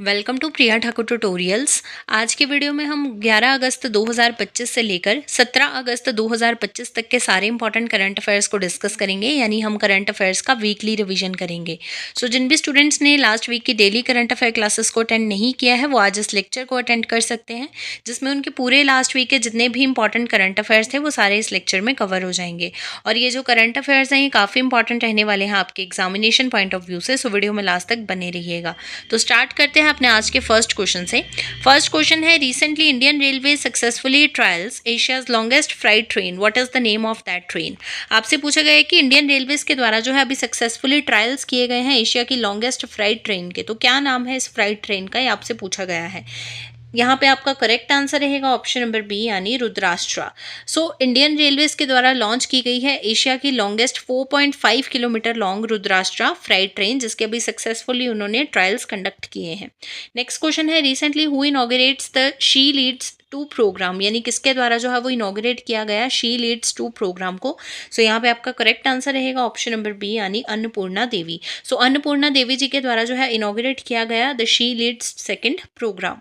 Welcome to Priya Thakur tutorials. आज के video में हम 11 अगस्त 2025 से लेकर 17 अगस्त 2025 तक के सारे इंपॉर्टेंट करंट अफेयर्स को डिस्कस करेंगे, यानी हम करंट अफेयर्स का वीकली रिवीजन करेंगे। जिन भी स्टूडेंट्स ने लास्ट वीक की डेली करंट अफेयर क्लासेस को अटेंड नहीं किया है वो आज इस लेक्चर को अटेंड कर सकते हैं, जिसमें उनके पूरे लास्ट वीक के जितने भी इंपॉर्टेंट करंट अफेयर्स थे वो सारे इस लेक्चर में कवर हो जाएंगे। और ये जो करंट अफेयर्स हैं ये काफ़ी इंपॉर्टेंट रहने वाले हैं आपके एग्जामिनेशन पॉइंट ऑफ व्यू से, सो वीडियो में लास्ट तक बने रहिएगा। तो स्टार्ट करते हैं अपने आज के फर्स्ट क्वेश्चन से। फर्स्ट क्वेश्चन है, recently Indian railway successfully trials Asia's longest freight train, what is the name of that train. आपसे पूछा गया है कि इंडियन रेलवेज के द्वारा जो है अभी सक्सेसफुली ट्रायल्स किए गए हैं एशिया की लॉन्गेस्ट फ्राइट ट्रेन के, तो क्या नाम है इस फ्राइट ट्रेन का, ये आपसे पूछा गया है। यहाँ पे आपका करेक्ट आंसर रहेगा ऑप्शन नंबर बी यानी रुद्राष्ट्रा। इंडियन रेलवेज के द्वारा लॉन्च की गई है एशिया की longest 4.5 kilometre long Rudrashtra freight train, जिसके अभी सक्सेसफुली उन्होंने ट्रायल्स कंडक्ट किए हैं। नेक्स्ट क्वेश्चन है, recently who inaugurates the she leads two programme, यानी किसके द्वारा जो है वो इनॉग्रेट किया गया शी लीड्स टू प्रोग्राम को। यहाँ पे आपका करेक्ट आंसर रहेगा ऑप्शन नंबर बी यानी अन्नपूर्णा देवी। अन्नपूर्णा देवी जी के द्वारा जो है इनॉग्रेट किया गया the she leads second programme.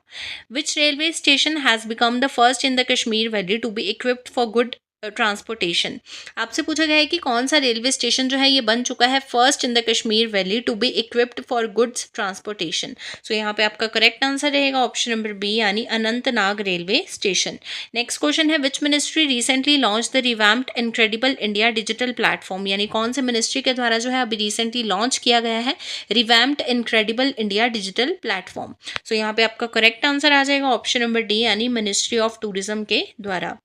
Which railway station has become the first in the Kashmir Valley to be equipped for good transportation. आपसे पूछा गया है कि कौन सा रेलवे स्टेशन जो है ये बन चुका है first in the Kashmir valley to be equipped for goods transportation. यहाँ पे आपका करेक्ट आंसर रहेगा ऑप्शन नंबर बी यानी Anantnag railway station. Next question है, which ministry recently launch the revamped incredible India digital platform, यानी कौन से मिनिस्ट्री के द्वारा जो है अभी रिसेंटली लॉन्च किया गया है revamped incredible India digital platform. यहाँ पे आपका करेक्ट आंसर आ जाएगा ऑप्शन नंबर डी यानी मिनिस्ट्री ऑफ टूरिज्म के द्वारा।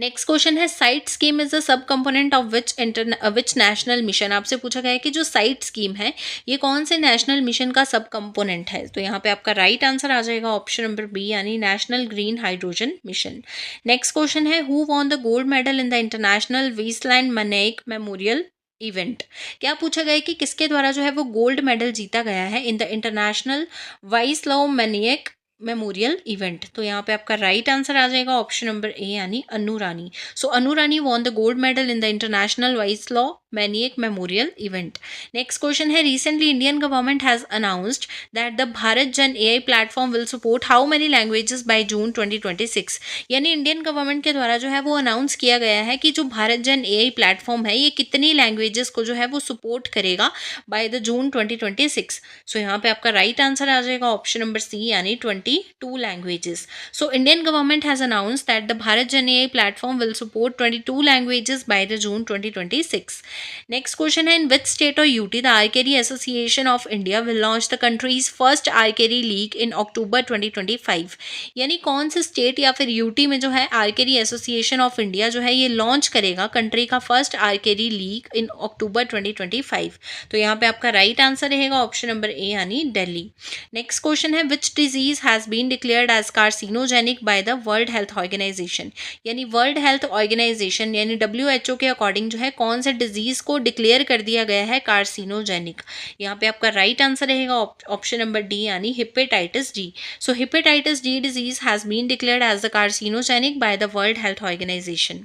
नेक्स्ट क्वेश्चन है, साइट स्कीम इज अ सब component of which national mission. आपसे पूछा गया है कि जो साइट स्कीम है ये कौन से नेशनल मिशन का सब कंपोनेंट है। तो यहाँ पे आपका राइट आंसर आ जाएगा ऑप्शन नंबर बी यानी national green hydrogen mission. Next question है, who won the gold medal in the international Westland Maniak memorial event. क्या पूछा गया है कि किसके द्वारा जो है वो गोल्ड मेडल जीता गया है in the international Wieslaw Maniak memorial event. तो यहाँ पे आपका राइट आंसर आ जाएगा ऑप्शन नंबर ए यानी Anu Rani. Anu Rani won the gold medal in the international Wieslaw Maniak memorial event. Next question है, recently Indian government has announced that the Bharat Jan AI platform will support how many languages by June 2026। यानी Indian government के द्वारा जो है वो announce किया गया है कि जो भारत जन एआई प्लेटफॉर्म है ये कितनी लैंग्वेजेस को जो है वो सपोर्ट करेगा बाय द जून 2026। यहाँ पे आपका राइट आंसर आ जाएगा ऑप्शन नंबर सी यानी 22 languages. Indian government has announced that the Bharat Jan AI platform will support 22 languages by the June 2026. Next question है, in which state or UT the Archery Association of India will launch the country's first Archery League in October 2025। यानी कौन से state या फिर UT में जो है आर्केरी association of India जो है ये लॉन्च करेगा कंट्री का फर्स्ट आर्केरी लीग इन अक्टूबर 2025। तो यहाँ पे आपका राइट आंसर रहेगा ऑप्शन नंबर ए यानी दिल्ली। नेक्स्ट क्वेश्चन है, which disease has been declared as carcinogenic by the World health Organization. यानी वर्ल्ड हेल्थ ऑर्गेनाइजेशन यानी WHO के अकॉर्डिंग जो है कौन से डिजीज को डिक्लेयर कर दिया गया है कार्सिनोजेनिक। यहाँ पे आपका राइट आंसर रहेगा ऑप्शन नंबर डी यानी hepatitis D. Hepatitis D disease has been declared as the carcinogenic by the World Health Organization.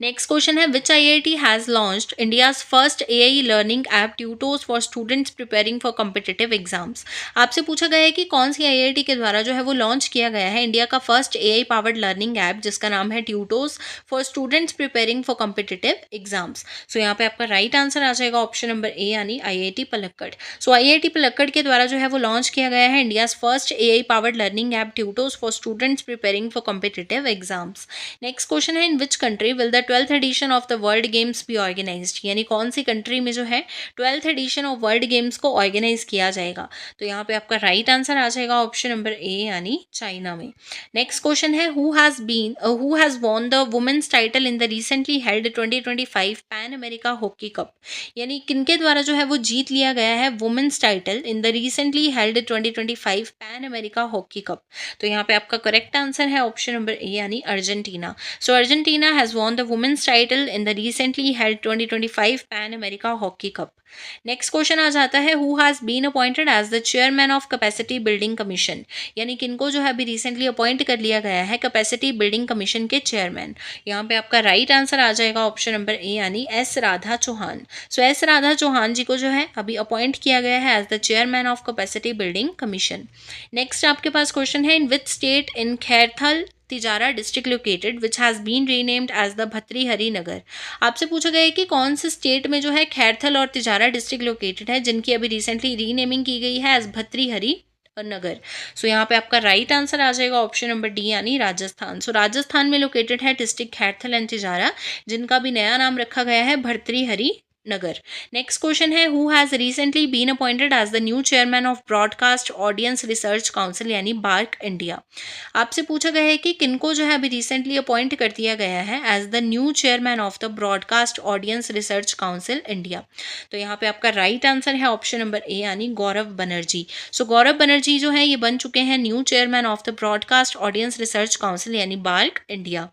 Next question है, which IIT has launched India's first AI learning app Tutos for students preparing for competitive exams. आपसे पूछा गया है कि कौन सी IIT के द्वारा जो है वो लॉन्च किया गया है इंडिया का first AI powered learning app जिसका नाम है Tutos for students preparing for competitive exams. यहाँ पे आपका राइट आंसर आ जाएगा ऑप्शन नंबर ए यानी IIT पलक्कड़। IIT पलक्कड़ के द्वारा जो है वो लॉन्च किया गया है India's first AI powered learning app Tutos for students preparing for competitive exams. Next question है, in which country will the 12th edition of the world games be organised. यानी कौन सी कंट्री में जो है 12th edition of world games को organise किया जाएगा। तो यहाँ पे आपका राइट आंसर आ जाएगा ऑप्शन नंबर ए यानी चाइना में। नेक्स्ट क्वेश्चन है, who has won the women's title in the recently held 2025 Pan America hockey cup. यानी किनके द्वारा जो है वो जीत लिया गया है women's title in the recently held 2025 Pan America hockey cup. तो यहाँ पे आपका करेक्ट आंसर है ऑप्शन नंबर ए यानी Argentina. Argentina has won the women's title in the recently held 2025 Pan America hockey cup. Next question आ जाता है, who has been appointed as the chairman of capacity building commission, यानी किनको जो है अभी recently appoint कर लिया गया है कैपेसिटी बिल्डिंग कमीशन के चेयरमैन। यहाँ पे आपका राइट आंसर आ जाएगा ऑप्शन नंबर ए, यानी S Radha Chauhan. So S Radha Chauhan ji को जो है अभी अपॉइंट किया गया है as the chairman of capacity building commission. Next आपके पास क्वेश्चन है, in which state in Khairthal Tijara district located which has been renamed as the Bhartrihari Nagar. आपसे पूछा गया है कि कौन से स्टेट में जो है खैरथल और तिजारा डिस्ट्रिक्ट लोकेटेड है जिनकी अभी रिसेंटली रीनेमिंग की गई है एज भतृहरि नगर। सो यहाँ पे आपका राइट आंसर आ जाएगा ऑप्शन नंबर डी, यानी राजस्थान। सो राजस्थान में लोकेटेड है डिस्ट्रिक्ट खैरथल एंड तिजारा, जिनका भी नया नाम रखा गया है भतृहरि नगर। नेक्स्ट क्वेश्चन है, who has recently been appointed as the new chairman of Broadcast audience research council, यानी बार्क इंडिया। आपसे पूछा गया है कि किनको जो है अभी रिसेंटली अपॉइंट कर दिया गया है as the new chairman of the broadcast audience research council India. तो यहाँ पे आपका राइट आंसर है ऑप्शन नंबर ए, यानी गौरव बनर्जी। सो गौरव बनर्जी जो है ये बन चुके हैं new chairman of the broadcast audience research council, यानी बार्क इंडिया।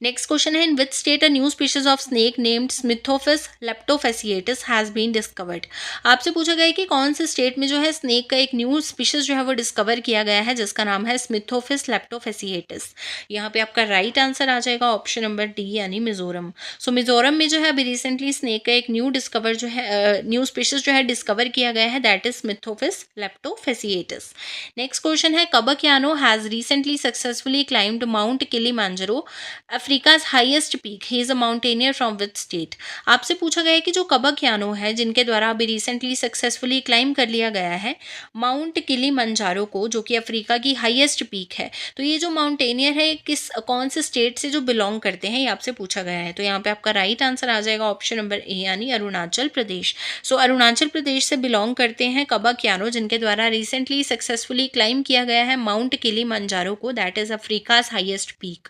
नेक्स्ट क्वेश्चन है, in which state a new species of snake named Smithophis leptofasciatus has been discovered. आपसे पूछा गया है कि कौन से स्टेट में जो है स्नेक का एक न्यू स्पीशीज जो है वो डिस्कवर किया गया है जिसका नाम है स्मिथोफिस लेप्टोफेसिएटिस। यहाँ पे आपका राइट आंसर आ जाएगा ऑप्शन नंबर डी, यानी मिजोरम। सो मिजोरम में जो है अभी रिसेंटली स्नेक का एक न्यू स्पीशीज जो है डिस्कवर किया गया है, that is Smithophis leptofasciatus. Next question है, Kabak Yano has recently successfully climbed mount Kilimanjaro Africa's highest peak, he is a mountaineer from which state. आपसे पूछा गया है कि जो कबक यानो है जिनके द्वारा अभी रिसेंटली सक्सेसफुली क्लाइम कर लिया गया है माउंट किलिमंजारो को, जो कि अफ्रीका की हाईएस्ट पीक है, तो ये जो माउंटेनियर है कौन से स्टेट से जो बिलोंग करते हैं, ये आपसे पूछा गया है। तो यहाँ पे आपका राइट आंसर आ जाएगा ऑप्शन नंबर ए, यानी अरुणाचल प्रदेश। सो अरुणाचल प्रदेश से बिलोंग करते हैं कबक यानो जिनके द्वारा रिसेंटली सक्सेसफुली क्लाइम किया गया है माउंट किलिमंजारो को, that is Africa's highest peak.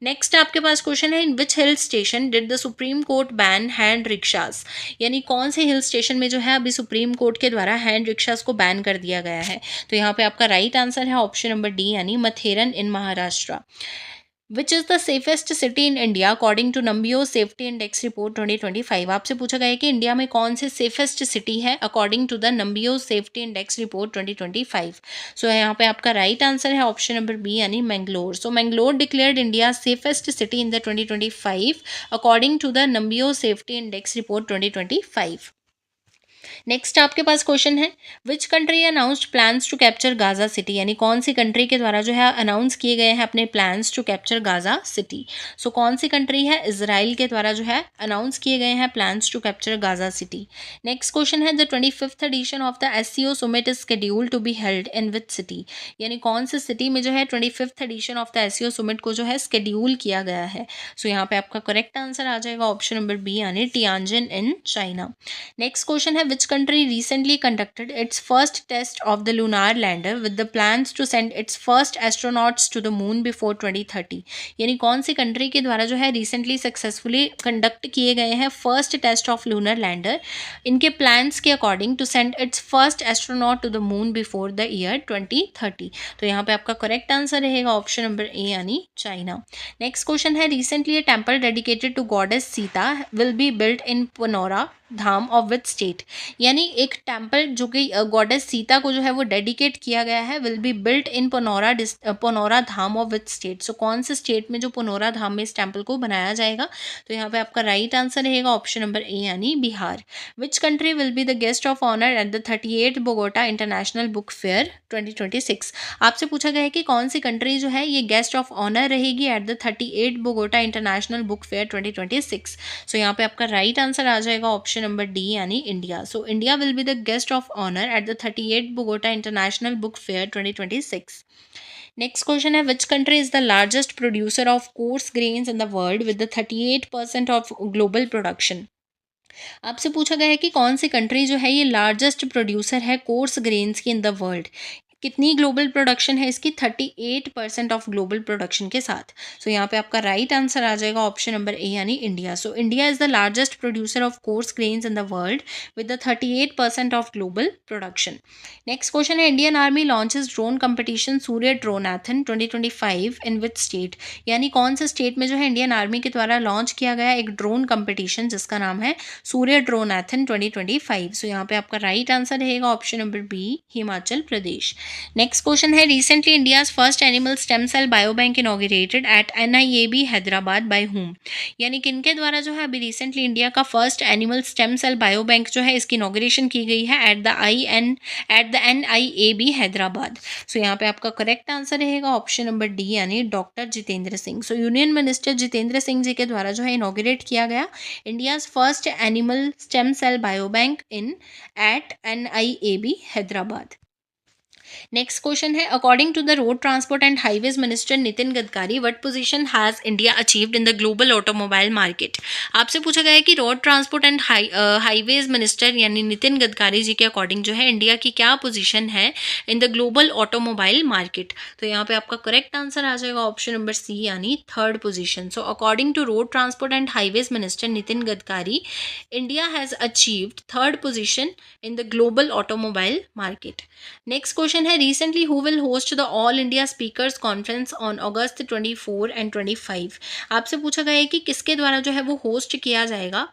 Next आपके पास क्वेश्चन है, in which hill station did the supreme court ban hand rickshaws, यानी कौन से हिल स्टेशन में जो है अभी सुप्रीम कोर्ट के द्वारा हैंड रिक्शाज को बैन कर दिया गया है। तो यहाँ पे आपका राइट आंसर है ऑप्शन नंबर डी, यानी Matheran in Maharashtra. Which is the safest city in India according to Numbeo safety index report 2025। आपसे पूछा गया है कि इंडिया में कौन से सेफेस्ट सिटी है according to the Numbeo safety index report 2025। So यहाँ पे आपका राइट आंसर है ऑप्शन नंबर बी, यानी Mangalore. So Mangalore declared India safest city in the 2025 according to the Numbeo safety index report 2025। Next आपके पास क्वेश्चन है, which country announced plans to capture Gaza city, यानी कौन सी कंट्री के द्वारा जो है अनाउंस किए गए हैं अपने plans to capture Gaza city. So कौन सी कंट्री है, इजराइल के द्वारा जो है अनाउंस किए गए हैं plans to capture Gaza city. Next question है, the 25th edition of the SCO summit is scheduled to be held in which city, यानी कौन से सिटी में जो है 25th edition of the SCO summit को जो है शेड्यूल किया गया है। सो यहाँ पे आपका करेक्ट आंसर आ जाएगा ऑप्शन नंबर बी, यानी टियानजिन इन चाइना। नेक्स्ट क्वेश्चन है, which country recently conducted its first test of the lunar lander with the plans to send its first astronauts to the moon before 2030, यानी कौन सी country के द्वारा जो है recently successfully conduct किए गए हैं first test of lunar lander इनके प्लान्स के according to send its first astronaut to the moon before the year 2030। तो यहाँ पे आपका करेक्ट आंसर रहेगा ऑप्शन नंबर ए, यानी चाइना। नेक्स्ट क्वेश्चन है, recently a temple dedicated to goddess Sita will be built in Punaura Dham of which state, यानी एक temple जो कि गॉडेस सीता को जो है वो डेडिकेट किया गया है will be built in Punaura Dham of which state. So कौन से स्टेट में जो पनोरा धाम में इस टेम्पल को बनाया जाएगा। तो यहाँ पे आपका राइट आंसर रहेगा ऑप्शन नंबर ए, यानी Bihar. Which country will be the guest of honour at the 38th Bogota international book fair 2026। आपसे पूछा गया है कि कौन सी कंट्री जो है ये गेस्ट ऑफ ऑनर रहेगी at the 38th Bogota international book fair 2026। So यहाँ पे आपका राइट आंसर आ जाएगा ऑप्शन नंबर डी, यानी India. So India will be the guest of honour at the 38th Bogota international book fair 2026। Next question है, which country is the largest producer of coarse grains in the world with the 38% of global production. आपसे पूछा गया है कि कौन सी country जो है ये लार्जेस्ट प्रोड्यूसर है कोर्स ग्रेन्स की इन द वर्ल्ड कितनी ग्लोबल प्रोडक्शन है इसकी? 38% ऑफ ग्लोबल प्रोडक्शन के साथ। सो यहाँ पे आपका राइट आंसर आ जाएगा ऑप्शन नंबर ए यानी India. So India is the largest producer of coarse grains in the world with the 38% of global production. Next question है, Indian army launches drone competition Surya dronathon 2025 in which state? यानी कौन से state में जो है Indian army के द्वारा launch किया गया एक ड्रोन कंपटीशन जिसका नाम है सूर्य ड्रोनैथन 2025। सो यहाँ पे आपका राइट आंसर रहेगा option number B, Himachal Pradesh. Next question है, recently India's first animal stem cell biobank inaugurated at NIAB Hyderabad by whom? यानी किनके द्वारा जो है अभी रिसेंटली इंडिया का first animal stem cell biobank जो है इसकी इनॉग्रेशन की गई है at the NIAB Hyderabad. So यहाँ पे आपका करेक्ट आंसर रहेगा ऑप्शन नंबर डी यानी doctor Jitendra Singh. So union minister Jitendra Singh ji के द्वारा जो है इनॉग्रेट किया गया India's first animal stem cell biobank in at NIAB Hyderabad. Next question है, according to the road transport and highways minister Nitin Gadkari what position has India achieved in the global automobile market? आपसे पूछा गया है कि road transport and highways minister यानी नितिन गडकरी जी के according जो है इंडिया की क्या पोजीशन है in the global automobile market? तो यहाँ पे आपका करेक्ट आंसर आ जाएगा ऑप्शन नंबर सी यानी third position. So according to road transport and highways minister Nitin Gadkari, India has achieved third position in the global automobile market. Next question है, recently who will host the all India speakers conference on August 24 and 25? आपसे पूछा गया है कि किसके द्वारा जो है वो होस्ट किया जाएगा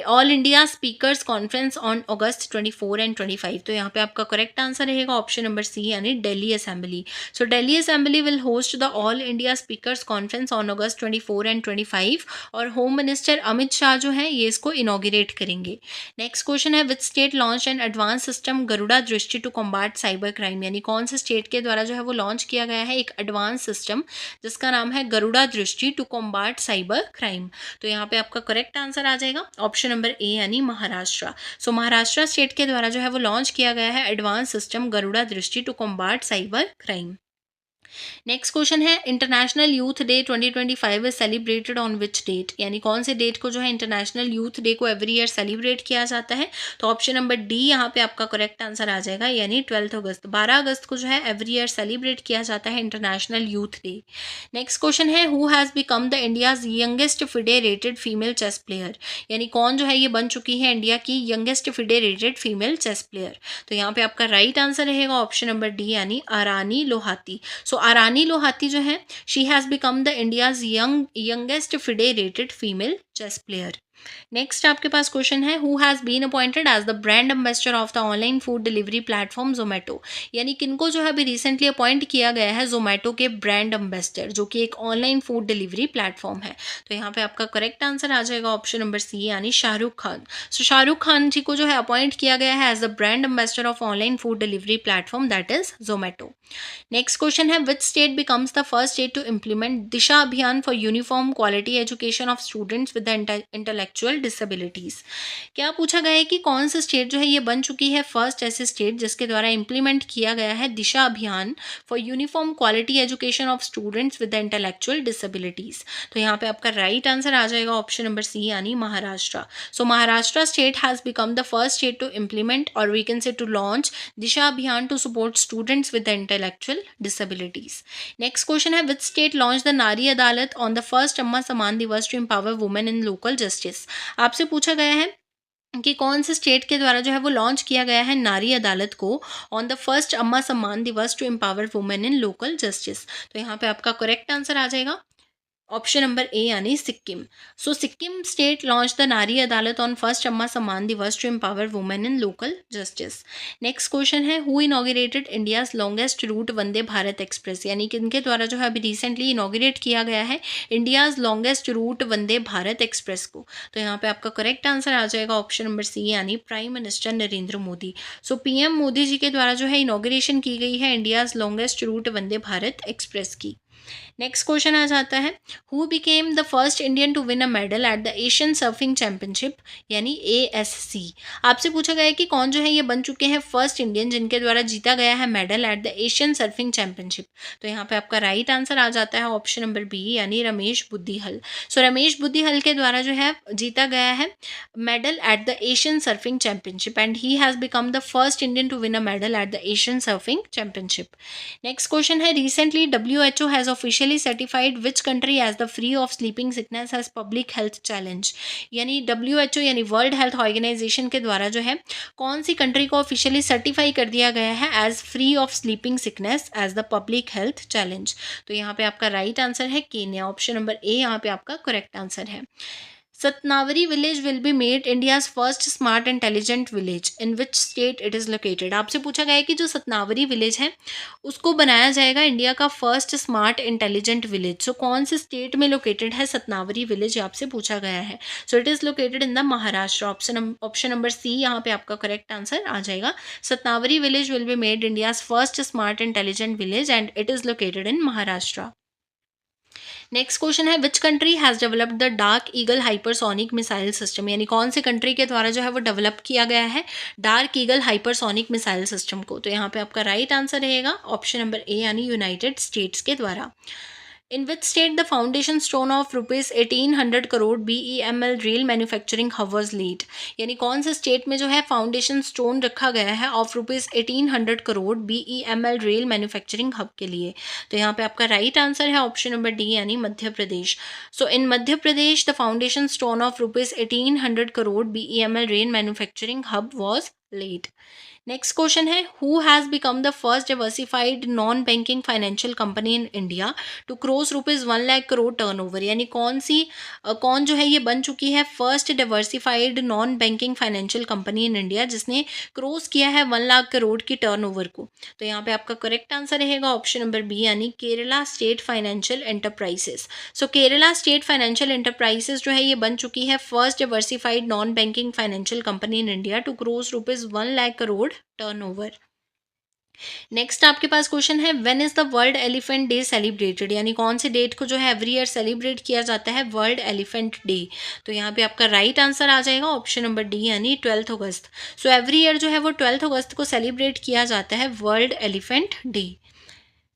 all India speakers conference on August 24 and 25? तो यहाँ पे आपका करेक्ट आंसर रहेगा ऑप्शन नंबर सी यानी Delhi assembly. So Delhi assembly will host the all India speakers conference on August 24 and 25 और होम मिनिस्टर अमित शाह जो है ये इसको इनॉग्रेट करेंगे। नेक्स्ट क्वेश्चन है, which state launch an advance system Garuda Drishti to combat cyber crime? यानी कौन से स्टेट के द्वारा जो है वो लॉन्च किया गया है एक एडवांस सिस्टम जिसका नाम है Garuda Drishti to combat cyber crime? तो यहाँ पे आपका करेक्ट आंसर आ जाएगा ऑप्शन नंबर ए यानी महाराष्ट्र। सो महाराष्ट्र स्टेट के द्वारा जो है वो लॉन्च किया गया है advance system Garuda Drishti to combat cyber crime. Next question है, international youth day 2025 is celebrated on which date? यानी कौन से डेट को जो है इंटरनेशनल यूथ डे को एवरी ईयर सेलिब्रेट किया जाता है? तो ऑप्शन नंबर डी यहाँ पे आपका करेक्ट आंसर आ जाएगा यानी 12 अगस्त। 12 अगस्त को जो है एवरी ईयर सेलिब्रेट किया जाता है international youth day. Next question है, who has become the India's youngest federated female chess player? यानी कौन जो है ये बन चुकी है इंडिया की youngest federated female chess player? तो यहाँ पे आपका राइट आंसर रहेगा ऑप्शन नंबर डी यानी आरानी लोहाती। सो आरानी लोहाती जो है she has become the India's youngest federated female chess player. Next आपके पास क्वेश्चन है, who has been appointed as the brand ambassador of the online food delivery platform Zomato? यानी किनको जो है अभी रिसेंटली अपॉइंट किया गया है जोमेटो के ब्रांड एम्बेसडर जो कि एक ऑनलाइन फूड डिलीवरी प्लेटफॉर्म है? तो यहाँ पे आपका करेक्ट आंसर आ जाएगा ऑप्शन नंबर सी यानी शाहरुख खान। सो शाहरुख खान जी को जो है अपॉइंट किया गया है as the brand ambassador of online food delivery platform that is Zomato. Next question है, which state becomes the first state to implement Disha Abhiyan for uniform quality education of students with intellectual disabilities? क्या पूछा गया है कि कौन सा state जो है ये बन चुकी है फर्स्ट ऐसे स्टेट जिसके द्वारा इंप्लीमेंट किया गया है दिशा Abhiyan for uniform quality education of students with intellectual disabilities? तो यहाँ पे आपका राइट आंसर आ जाएगा ऑप्शन नंबर सी यानी Maharashtra. So Maharashtra state has become the first state to implement और we can say to launch Disha Abhiyan to support students with intellectual disabilities. Next question है, which state launch the Nari Adalat on the first Amma Samman Diwas to empower women in local justice? आपसे पूछा गया है कि कौन से state के द्वारा जो है वो लॉन्च किया गया है नारी अदालत को on the first Amma Samman Diwas to empower women in local justice? तो यहाँ पे आपका करेक्ट आंसर आ जाएगा ऑप्शन नंबर ए यानी Sikkim. So Sikkim state launch the Nari Adalat on first Amma Samman Diwas to empower women in local justice. Next question है, who inaugurated India's longest route Vande Bharat express? यानी किनके द्वारा जो है अभी रिसेंटली इनॉग्रेट किया गया है India's longest route Vande Bharat express को? तो यहाँ पे आपका करेक्ट आंसर आ जाएगा ऑप्शन नंबर सी यानी prime minister Narendra Modi. So PM Modi ji के द्वारा जो है इनॉग्रेशन की गई है India's longest route Vande Bharat express की। नेक्स्ट क्वेश्चन आ जाता है, who became the first Indian to win a medal at the Asian surfing championship यानी ASC। आपसे पूछा गया है कि कौन जो है ये बन चुके हैं फर्स्ट इंडियन जिनके द्वारा जीता गया है medal at the Asian surfing championship. तो यहाँ पे आपका राइट आंसर आ जाता है ऑप्शन नंबर बी यानी रमेश बुद्धिहल। सो रमेश बुद्धिहल के द्वारा जो है जीता गया है medal at the Asian surfing championship and he has become the first Indian to win a medal at the Asian surfing championship. Next question है, recently WHO has officially certified which country as the free of sleeping sickness as public health challenge. यानी WHO यानी world health organisation के द्वारा जो है कौन सी कंट्री को ऑफिशियली सर्टिफाई कर दिया गया है as free of sleeping sickness as the public health challenge. तो यहाँ पे आपका राइट आंसर है केन्या, ऑप्शन नंबर ए यहाँ पे आपका करेक्ट आंसर है। Satnavari village will be made India's first smart intelligent village in which state it is located. आपसे पूछा गया है कि जो सतनावरी विलेज है उसको बनाया जाएगा इंडिया का फर्स्ट स्मार्ट इंटेलिजेंट विलेज। सो कौन से स्टेट में लोकेटेड है सतनावरी विलेज, आपसे पूछा गया है। So it is located in the Maharashtra, option number C यहाँ पे आपका करेक्ट आंसर आ जाएगा। Satnavari village will be made India's first smart intelligent village and it is located in Maharashtra. Next question है, which country has developed the dark eagle hypersonic missile system. यानी कौन से country के द्वारा जो है वो डेवलप किया गया है dark eagle hypersonic missile system को। तो यहाँ पे आपका राइट आंसर रहेगा ऑप्शन नंबर ए यानी यूनाइटेड स्टेट्स के द्वारा। In which state the foundation stone of rupees 1800 crore BEML rail manufacturing hub was laid। यानी कौन से स्टेट में जो है फाउंडेशन स्टोन रखा गया है of rupees 1800 crore BEML rail manufacturing hub के लिए। तो यहाँ पे आपका राइट आंसर है ऑप्शन नंबर डी यानी Madhya Pradesh. So in Madhya Pradesh the foundation stone of rupees 1800 crore BEML rail manufacturing hub was laid. Next question है, who has become the first diversified non banking financial company in India to cross rupees 1 lakh crore turnover. यानी कौन जो है ये बन चुकी है first diversified non banking financial company in India जिसने क्रॉस किया है 1 लाख करोड़ की टर्नओवर को। तो यहाँ पे आपका करेक्ट आंसर रहेगा ऑप्शन नंबर बी यानी Kerala state financial enterprises. So Kerala state financial enterprises जो है ये बन चुकी है first diversified non banking financial company in India to cross rupees 1 lakh crore turnover. Next आपके पास क्वेश्चन है, when is the world elephant day celebrated. यानी कौन से डेट को जो है एवरी ईयर सेलिब्रेट किया जाता है वर्ल्ड एलिफेंट डे। तो यहाँ पे आपका राइट आंसर आ जाएगा ऑप्शन नंबर डी यानी 12 अगस्त। सो एवरी ईयर जो है वो 12 अगस्त को सेलिब्रेट किया जाता है world elephant day.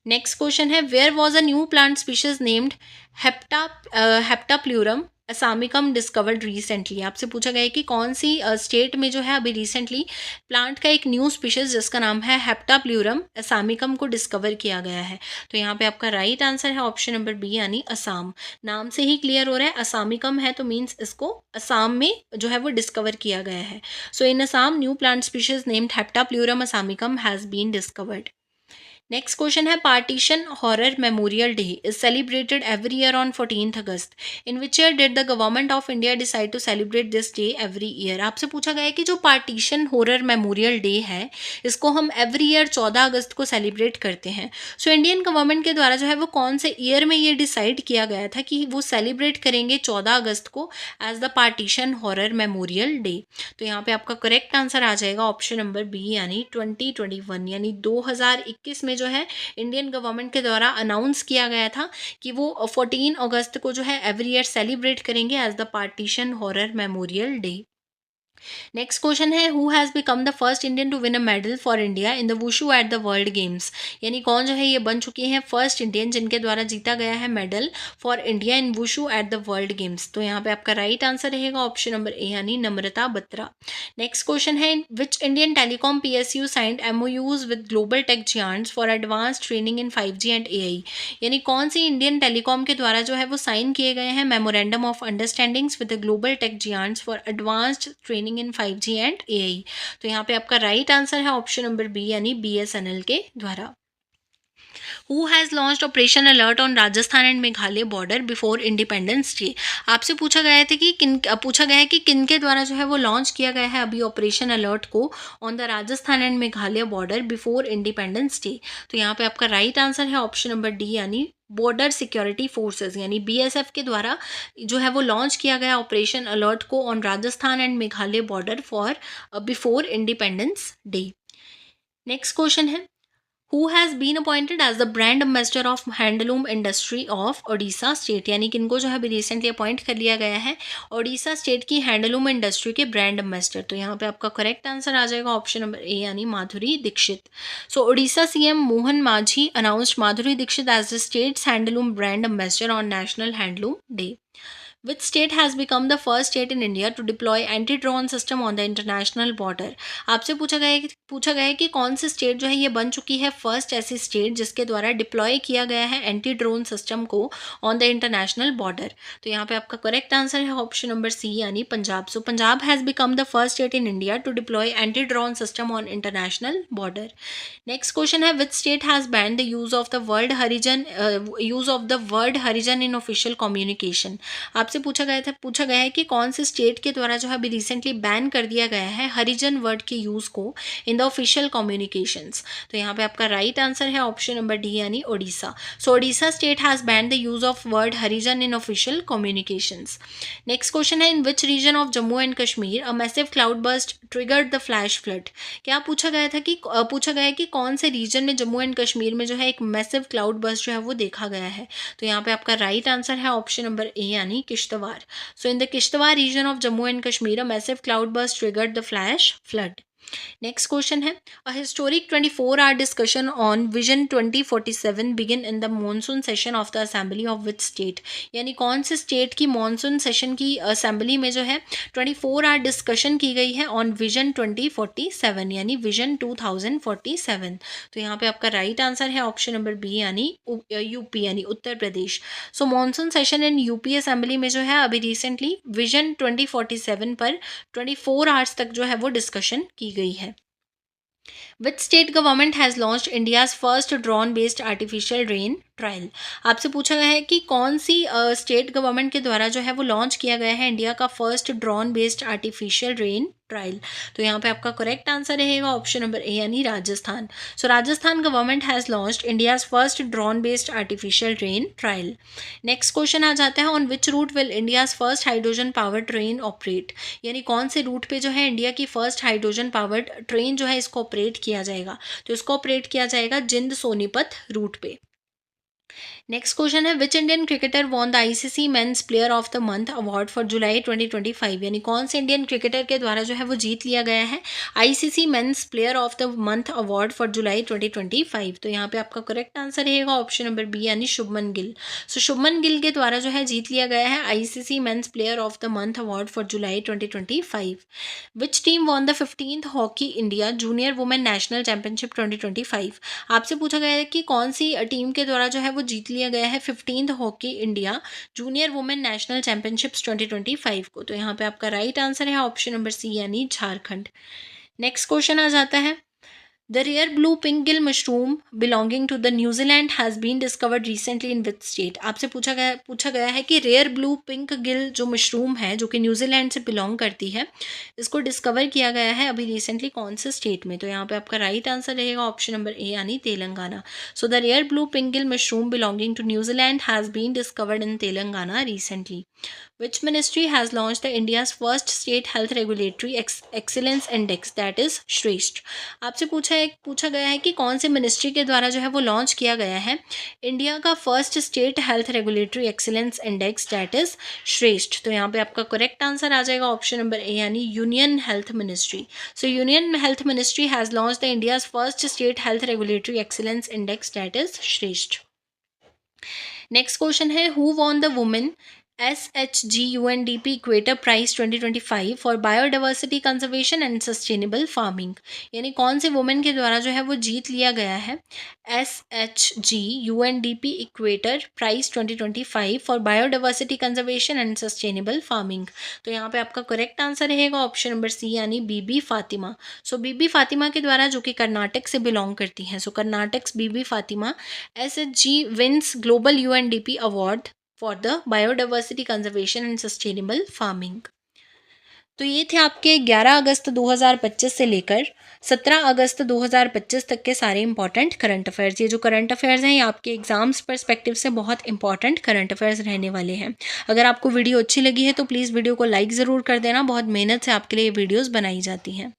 Next question है, where was a new plant species named Heptapleurum assamicum discovered recently. आपसे पूछा गया है कि कौन सी स्टेट में जो है अभी रिसेंटली प्लांट का एक न्यू स्पीशीज जिसका नाम है हेप्टाप्लूरम असामिकम को डिस्कवर किया गया है। तो यहाँ पे आपका राइट आंसर है ऑप्शन नंबर बी यानी असम। नाम से ही क्लियर हो रहा है असामिकम है तो मीन्स इसको असम में जो है वो डिस्कवर किया गया है। So in Assam new plant species named Heptapleurum assamicum has been discovered. Next question है, partition horror memorial day is celebrated every year on 14th August. In which year did the government of India decide to celebrate this day every year. आपसे पूछा गया है कि जो partition horror memorial day है इसको हम एवरी ईयर 14 अगस्त को सेलिब्रेट करते हैं। सो इंडियन गवर्नमेंट के द्वारा जो है वो कौन से ईयर में ये डिसाइड किया गया था कि वो सेलिब्रेट करेंगे 14 अगस्त को as the partition horror memorial day. तो यहाँ पे आपका करेक्ट आंसर आ जाएगा ऑप्शन नंबर बी यानी 2021 यानी 2021 में जो है इंडियन गवर्नमेंट के द्वारा अनाउंस किया गया था कि वो 14 अगस्त को जो है एवरी ईयर सेलिब्रेट करेंगे as the partition horror memorial day. Next question है, who has become the first Indian to win a medal for India in the wushu at the world games. यानी कौन जो है ये बन चुके हैं फर्स्ट इंडियन जिनके द्वारा जीता गया है medal for India in wushu at the world games. तो यहाँ पे आपका राइट आंसर रहेगा ऑप्शन नंबर ए यानी नम्रता बत्रा। नेक्स्ट क्वेश्चन है, which Indian telecom PSU signed MOUs with global tech giants for advance training in 5G and AI। यानी कौन सी Indian telecom के द्वारा जो है वो साइन किए गए हैं memorandum of understandings with the global tech giants for advanced training in 5G and AI। तो यहाँ पे आपका राइट आंसर है ऑप्शन नंबर बी यानी BSNL के द्वारा। Who has launched operation alert on Rajasthan and Meghalaya border before independence day. आपसे पूछा गया है कि किन के द्वारा जो है वो लॉन्च किया गया है अभी ऑपरेशन अलर्ट को on the Rajasthan and Meghalaya border before independence day. तो यहाँ पे आपका राइट आंसर है ऑप्शन नंबर डी यानी बॉर्डर सिक्योरिटी फोर्सेस यानी BSF के द्वारा जो है वो लॉन्च किया गया ऑपरेशन अलर्ट को on Rajasthan and Meghalaya border for before independence day. Next question है, who has been appointed as the brand ambassador of handloom industry of Odisha state, यानी किनको जो है अभी रिसेंटली अपॉइंट कर लिया गया है ओडिशा स्टेट की हैंडलूम इंडस्ट्री के ब्रांड एम्बेसडर। तो यहाँ पे आपका करेक्ट आंसर आ जाएगा ऑप्शन नंबर ए यानी Madhuri Dixit. So Odisha CM Mohan Majhi announced Madhuri Dixit as the state's handloom brand ambassador on national handloom day. Which state has become the first state in India to deploy anti-drone system on the international border? आपसे पूछा गया है कि कौन सी state जो है ये बन चुकी है फर्स्ट ऐसी स्टेट जिसके द्वारा डिप्लॉय किया गया है एंटी ड्रोन सिस्टम को ऑन द इंटरनेशनल बॉर्डर। तो यहाँ पे आपका करेक्ट आंसर है ऑप्शन नंबर सी यानी Punjab. So Punjab has become the first state in India to deploy anti drone system on international border. Next question है which state has banned the use of the word Harijan in official communication. आपसे पूछा गया है कि कौन से state के द्वारा जो है अभी रिसेंटली बैन कर दिया गया है हरिजन वर्ड के यूज को इन द ऑफिशियल कम्युनिकेशंस। तो यहाँ पे आपका राइट आंसर है ऑप्शन नंबर डी यानी Odisha. So Odisha state has banned the use of word Harijan in official communications. Next question है in which region of Jammu and Kashmir a massive cloud burst triggered the flash flood. क्या पूछा गया है कि कौन से रीजन में जम्मू एंड कश्मीर में जो है एक मैसिव क्लाउड बर्स्ट जो है वो देखा गया है। तो यहाँ पे आपका राइट आंसर है ऑप्शन नंबर ए यानी Kishtwar. So in the Kishtwar region of Jammu and Kashmir, a massive cloudburst triggered the flash flood. Next question है a historic 24 hour discussion on vision 2047 begin in the monsoon session of the assembly of which state, यानी कौन से state की monsoon session की assembly में जो है 24 hour discussion की गई है ऑन विजन 2047 यानी विजन 2047। तो यहाँ पे आपका राइट आंसर है ऑप्शन नंबर बी यानी यूपी यानी Uttar Pradesh. So monsoon session in UP assembly में जो है अभी रिसेंटली विजन 2047 पर 24 आवर्स तक जो है वो डिस्कशन की गई है। Which state government has launched India's first drone based artificial rain trial. आपसे पूछा गया है कि कौन सी स्टेट गवर्नमेंट के द्वारा जो है वो लॉन्च किया गया है इंडिया का first drone based artificial rain trial. तो यहाँ पे आपका करेक्ट आंसर रहेगा ऑप्शन नंबर ए यानी Rajasthan. So Rajasthan government has launched India's first drone based artificial rain trial. Next question आ जाता है on which route will India's first hydrogen powered train operate, यानी कौन से रूट पे जो है इंडिया की फर्स्ट हाइड्रोजन पावर्ड ट्रेन जो है इसको ऑपरेट किया जाएगा। तो इसको ऑपरेट किया जाएगा जिंद सोनीपत रूट पे। नेक्स्ट क्वेश्चन है which Indian cricketer won the ICC men's player of the month award for जुलाई 2025, यानी कौन से इंडियन क्रिकेटर के द्वारा जो है वो जीत लिया गया है ICC men's player of the month award for जुलाई 2025। तो यहाँ पे आपका करेक्ट आंसर रहेगा ऑप्शन नंबर बी यानी शुभमन गिल। सो शुभमन गिल के द्वारा जो है जीत लिया गया है ICC men's player of the month award for July 2025। Which team won the 15th hockey India junior women national championship 2025। आपसे पूछा गया है कि कौन सी टीम के द्वारा जो है वो जीत लिया गया है 15th hockey India junior women national championships 2025 को। तो यहाँ पे आपका राइट आंसर है ऑप्शन नंबर सी यानी झारखंड। नेक्स्ट क्वेश्चन आ जाता है the rare blue pink gill mushroom belonging to the New Zealand has been discovered recently in which state. आपसे पूछा गया है कि रेयर ब्लू पिंक गिल जो मशरूम है जो कि न्यूजीलैंड से बिलोंग करती है इसको डिस्कवर किया गया है अभी रिसेंटली कौन से स्टेट में। तो यहाँ पे आपका राइट आंसर रहेगा ऑप्शन नंबर ए यानी Telangana. So the rare blue pink gill mushroom belonging to New Zealand has been discovered in Telangana recently. Which ministry has launched the India's first state health regulatory excellence index that is श्रेष्ठ। आपसे पूछा गया है कि कौन से ministry के द्वारा जो है वो लॉन्च किया गया है इंडिया का first state health regulatory excellence index that is श्रेष्ठ। तो यहाँ पे आपका करेक्ट आंसर आ जाएगा ऑप्शन नंबर ए यानी union health ministry. So union health ministry has launch the India's first state health regulatory excellence index that is श्रेष्ठ। Next question है who won the women SHG UNDP Equator Prize 2025 for biodiversity conservation and sustainable farming, यानी कौन से women के द्वारा जो है वो जीत लिया गया है SHG UNDP Equator Prize 2025 for biodiversity conservation and sustainable farming. तो यहाँ पे आपका करेक्ट आंसर रहेगा ऑप्शन नंबर सी यानी बीबी फातिमा। सो बीबी फातिमा के द्वारा जो कि कर्नाटक से बिलोंग करती हैं, so Karnataka Bibi Fatima SHG wins global UNDP award for the biodiversity conservation and sustainable farming. तो ये थे आपके 11 अगस्त 2025 से लेकर 17 अगस्त 2025 तक के सारे इंपॉर्टेंट करंट अफेयर्स। ये जो करंट अफेयर्स हैं ये आपके एग्जाम्स पर्सपेक्टिव से बहुत इंपॉर्टेंट करंट अफेयर्स रहने वाले हैं। अगर आपको वीडियो अच्छी लगी है तो प्लीज़ वीडियो को लाइक ज़रूर कर देना, बहुत मेहनत से आपके लिए ये वीडियोज़ बनाई जाती हैं।